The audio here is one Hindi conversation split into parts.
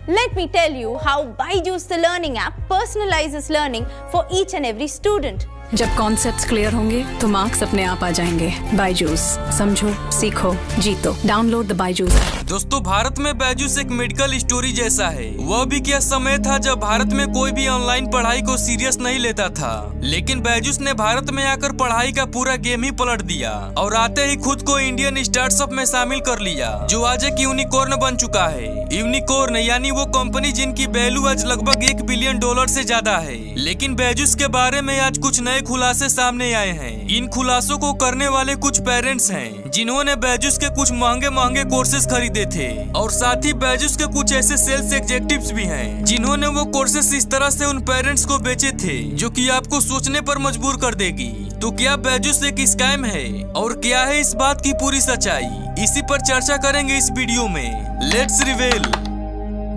Let me tell you how Byju's the learning app personalizes learning for each and every student. जब कॉन्सेप्ट्स क्लियर होंगे तो मार्क्स अपने आप आ जाएंगे। बायजूस, समझो, सीखो, जीतो। Download the Byju's. दोस्तों, भारत में बायजूस एक मेडिकल स्टोरी जैसा है। वह भी क्या समय था जब भारत में कोई भी ऑनलाइन पढ़ाई को सीरियस नहीं लेता था, लेकिन बायजूस ने भारत में आकर पढ़ाई का पूरा गेम ही पलट दिया और आते ही खुद को इंडियन स्टार्टअप में शामिल कर लिया, जो आज एक यूनिकॉर्न बन चुका है। यूनिकॉर्न यानी वो कंपनी जिनकी वैल्यू आज लगभग $1 बिलियन से ज्यादा है। लेकिन बायजूस के बारे में आज कुछ नए खुलासे सामने आए हैं। इन खुलासों को करने वाले कुछ पेरेंट्स हैं जिन्होंने बायजूस के कुछ महंगे कोर्सेज खरीदे थे, और साथ ही बायजूस के कुछ ऐसे सेल्स एग्जेक्टिव्स भी हैं जिन्होंने वो कोर्सेज इस तरह से उन पेरेंट्स को बेचे थे जो कि आपको सोचने पर मजबूर कर देगी। तो क्या बायजूस एक स्कैम है और क्या है इस बात की पूरी सच्चाई, इसी पर चर्चा करेंगे इस वीडियो में। Let's reveal.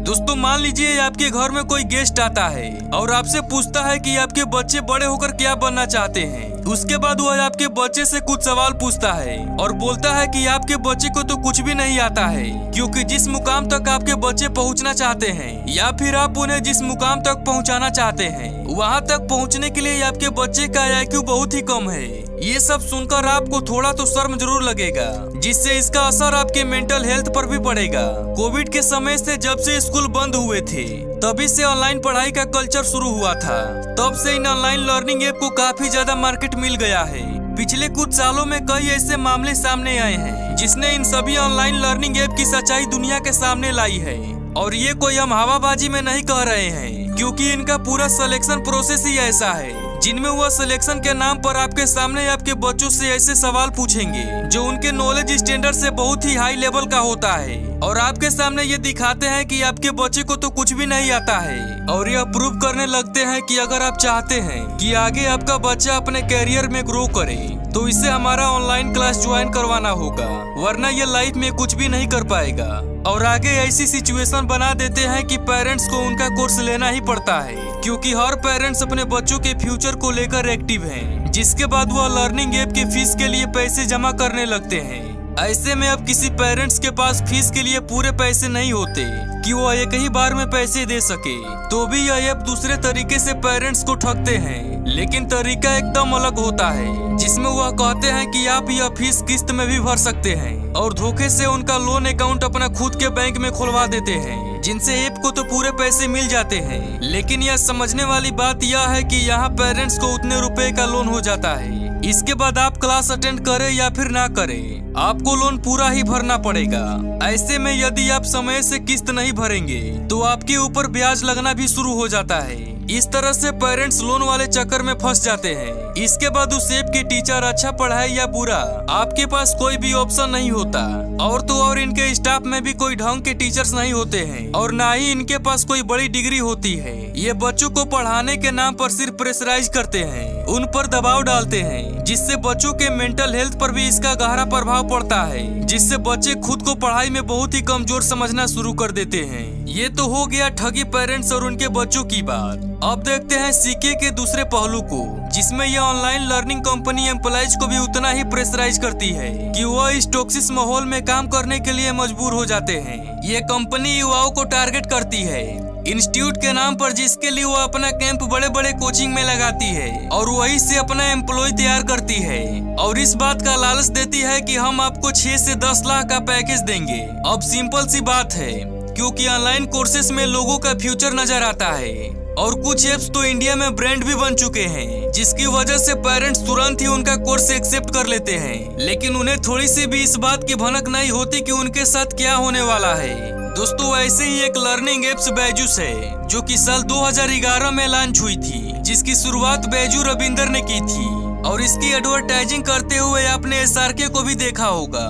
दोस्तों, मान लीजिए आपके घर में कोई गेस्ट आता है और आपसे पूछता है कि आपके बच्चे बड़े होकर क्या बनना चाहते हैं। उसके बाद वह आपके बच्चे से कुछ सवाल पूछता है और बोलता है कि आपके बच्चे को तो कुछ भी नहीं आता है, क्योंकि जिस मुकाम तक आपके बच्चे पहुंचना चाहते हैं या फिर आप उन्हें जिस मुकाम तक पहुंचाना चाहते हैं वहां तक पहुंचने के लिए आपके बच्चे का IQ बहुत ही कम है। ये सब सुनकर आपको थोड़ा तो शर्म जरूर लगेगा, जिससे इसका असर आपके मेंटल हेल्थ पर भी पड़ेगा। कोविड के समय से जब से स्कूल बंद हुए थे तभी से ऑनलाइन पढ़ाई का कल्चर शुरू हुआ था। तब से इन ऑनलाइन लर्निंग ऐप को काफी ज्यादा मार्केट मिल गया है। पिछले कुछ सालों में कई ऐसे मामले सामने आए हैं जिसने इन सभी ऑनलाइन लर्निंग ऐप की सच्चाई दुनिया के सामने लाई है। और ये कोई हम हवाबाजी में नहीं कह रहे हैं, क्योंकि इनका पूरा सिलेक्शन प्रोसेस ही ऐसा है जिनमें वह सिलेक्शन के नाम पर आपके सामने आपके बच्चों से ऐसे सवाल पूछेंगे जो उनके नॉलेज स्टैंडर्ड से बहुत ही हाई लेवल का होता है, और आपके सामने ये दिखाते हैं कि आपके बच्चे को तो कुछ भी नहीं आता है, और यह प्रूव करने लगते हैं कि अगर आप चाहते हैं कि आगे आपका बच्चा अपने कैरियर में ग्रो करे तो इसे हमारा ऑनलाइन क्लास ज्वाइन करवाना होगा, वरना ये लाइफ में कुछ भी नहीं कर पाएगा। और आगे ऐसी सिचुएशन बना देते हैं कि पेरेंट्स को उनका कोर्स लेना ही पड़ता है, क्योंकि हर पेरेंट्स अपने बच्चों के फ्यूचर को लेकर एक्टिव हैं, जिसके बाद वह लर्निंग ऐप की फीस के लिए पैसे जमा करने लगते हैं। ऐसे में अब किसी पेरेंट्स के पास फीस के लिए पूरे पैसे नहीं होते कि वो एक ही बार में पैसे दे सके, तो भी यह ऐप दूसरे तरीके से पेरेंट्स को ठगते हैं। लेकिन तरीका एकदम अलग होता है, जिसमें वह कहते हैं कि आप यह फीस किस्त में भी भर सकते हैं, और धोखे से उनका लोन अकाउंट अपना खुद के बैंक में खुलवा देते हैं, जिनसे ऐप को तो पूरे पैसे मिल जाते हैं। लेकिन यह समझने वाली बात यह है कि यहाँ पेरेंट्स को उतने रुपए का लोन हो जाता है। इसके बाद आप क्लास अटेंड करें या फिर ना करें, आपको लोन पूरा ही भरना पड़ेगा। ऐसे में यदि आप समय से किस्त नहीं भरेंगे तो आपके ऊपर ब्याज लगना भी शुरू हो जाता है। इस तरह से पेरेंट्स लोन वाले चक्कर में फंस जाते हैं। इसके बाद उस ऐप के टीचर अच्छा पढ़ाए या बुरा, आपके पास कोई भी ऑप्शन नहीं होता, और तो और इनके स्टाफ में भी कोई ढंग के टीचर्स नहीं होते हैं, और ना ही इनके पास कोई बड़ी डिग्री होती है। ये बच्चों को पढ़ाने के नाम पर सिर्फ प्रेशराइज करते हैं, उन पर दबाव डालते हैं, जिससे बच्चों के मेंटल हेल्थ पर भी इसका गहरा प्रभाव पड़ता है, जिससे बच्चे खुद को पढ़ाई में बहुत ही कमजोर समझना शुरू कर देते हैं। ये तो हो गया ठगी पेरेंट्स और उनके बच्चों की बात। अब देखते हैं सिक्के के दूसरे पहलू को, जिसमें यह ऑनलाइन लर्निंग कंपनी एम्प्लॉइज को भी उतना ही प्रेशराइज करती है कि वह इस टॉक्सिक माहौल में काम करने के लिए मजबूर हो जाते हैं। ये कंपनी युवाओं को टारगेट करती है इंस्टीट्यूट के नाम पर, जिसके लिए वो अपना कैंप बड़े बड़े कोचिंग में लगाती है और वहीं से अपना एम्प्लॉय तैयार करती है, और इस बात का लालच देती है कि हम आपको 6 से 10 लाख का पैकेज देंगे। अब सिंपल सी बात है, क्योंकि ऑनलाइन कोर्सेज में लोगों का फ्यूचर नजर आता है, और कुछ ऐप्स तो इंडिया में ब्रांड भी बन चुके हैं, जिसकी वजह से पेरेंट्स तुरंत ही उनका कोर्स एक्सेप्ट कर लेते हैं। लेकिन उन्हें थोड़ी सी भी इस बात की भनक नहीं होती कि उनके साथ क्या होने वाला है। दोस्तों, ऐसे ही एक लर्निंग एप्स बायजूस है, जो कि साल 2011 में लॉन्च हुई थी, जिसकी शुरुआत बैजू रविंदर ने की थी, और इसकी एडवर्टाइजिंग करते हुए आपने SRK को भी देखा होगा।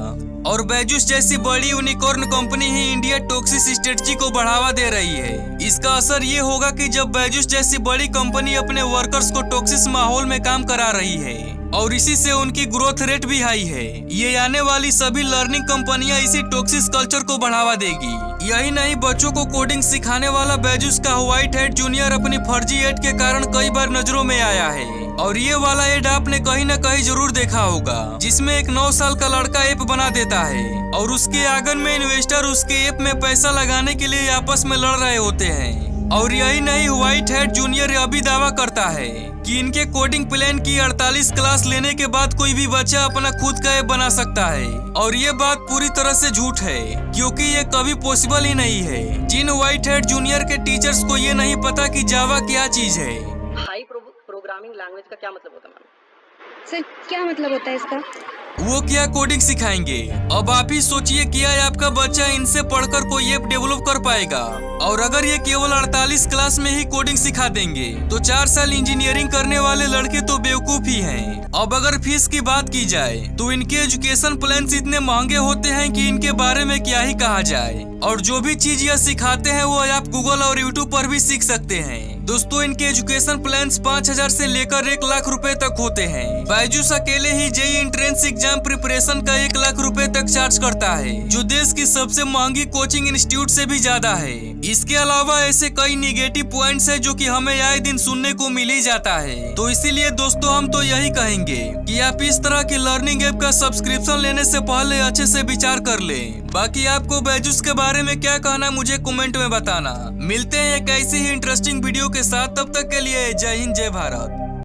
और बायजूस जैसी बड़ी यूनिकॉर्न कंपनी ही इंडिया टॉक्सिक स्ट्रेटजी को बढ़ावा दे रही है। इसका असर ये होगा कि जब बायजूस जैसी बड़ी कंपनी अपने वर्कर्स को टॉक्सिक माहौल में काम करा रही है और इसी से उनकी ग्रोथ रेट भी हाई है। ये आने वाली सभी लर्निंग कंपनियां इसी टॉक्सिक कल्चर को बढ़ावा देगी। यही नहीं, बच्चों को कोडिंग सिखाने वाला बैजूस का व्हाइट हैट जूनियर अपनी फर्जी एड के कारण कई बार नजरों में आया है। और ये वाला एड आपने कहीं न कहीं जरूर देखा होगा, जिसमें एक 9 साल का लड़का ऐप बना देता है और उसके आंगन में इन्वेस्टर उसके ऐप में पैसा लगाने के लिए आपस में लड़ रहे होते हैं। और यही नहीं, व्हाइट हैट जूनियर यह भी दावा करता है कि इनके कोडिंग प्लान की 48 क्लास लेने के बाद कोई भी बच्चा अपना खुद का ऐप बना सकता है। और ये बात पूरी तरह से झूठ है, क्योंकि ये कभी पॉसिबल ही नहीं है। जिन व्हाइट हैट जूनियर के टीचर्स को ये नहीं पता कि जावा क्या चीज है। हाई प्रोग्रामिंग लैंग्वेज का क्या मतलब होता है मैम? सर क्या मतलब होता है इसका? वो क्या कोडिंग सिखाएंगे? अब आप ही सोचिए, क्या आपका बच्चा इनसे पढ़कर कोई ऐप डेवलप कर पाएगा? और अगर ये केवल 48 क्लास में ही कोडिंग सिखा देंगे तो 4 साल इंजीनियरिंग करने वाले लड़के तो बेवकूफ ही हैं। अब अगर फीस की बात की जाए तो इनके एजुकेशन प्लान्स इतने महंगे होते हैं कि इनके बारे में क्या ही कहा जाए। और जो भी चीज यह सिखाते हैं वो आप गूगल और यूट्यूब पर भी सीख सकते हैं। दोस्तों, इनके एजुकेशन प्लान्स 5000 से लेकर 1 लाख रुपए तक होते हैं। बायजूस अकेले ही जेईई एंट्रेंस एग्जाम प्रिपरेशन का 1 लाख रुपए तक चार्ज करता है, जो देश की सबसे महंगी कोचिंग इंस्टीट्यूट से भी ज्यादा है। इसके अलावा ऐसे कई निगेटिव पॉइंट्स हैं जो कि हमें आए दिन सुनने को मिल ही जाता है। तो इसीलिए दोस्तों, हम तो यही कहेंगे कि आप इस तरह की लर्निंग ऐप का सब्सक्रिप्शन लेने से पहले अच्छे से विचार कर लें। बाकी आपको बैजूस के बारे में क्या कहना, मुझे कमेंट में बताना। मिलते हैं एक ऐसी ही इंटरेस्टिंग वीडियो के साथ, तब तक के लिए जय हिंद, जय भारत।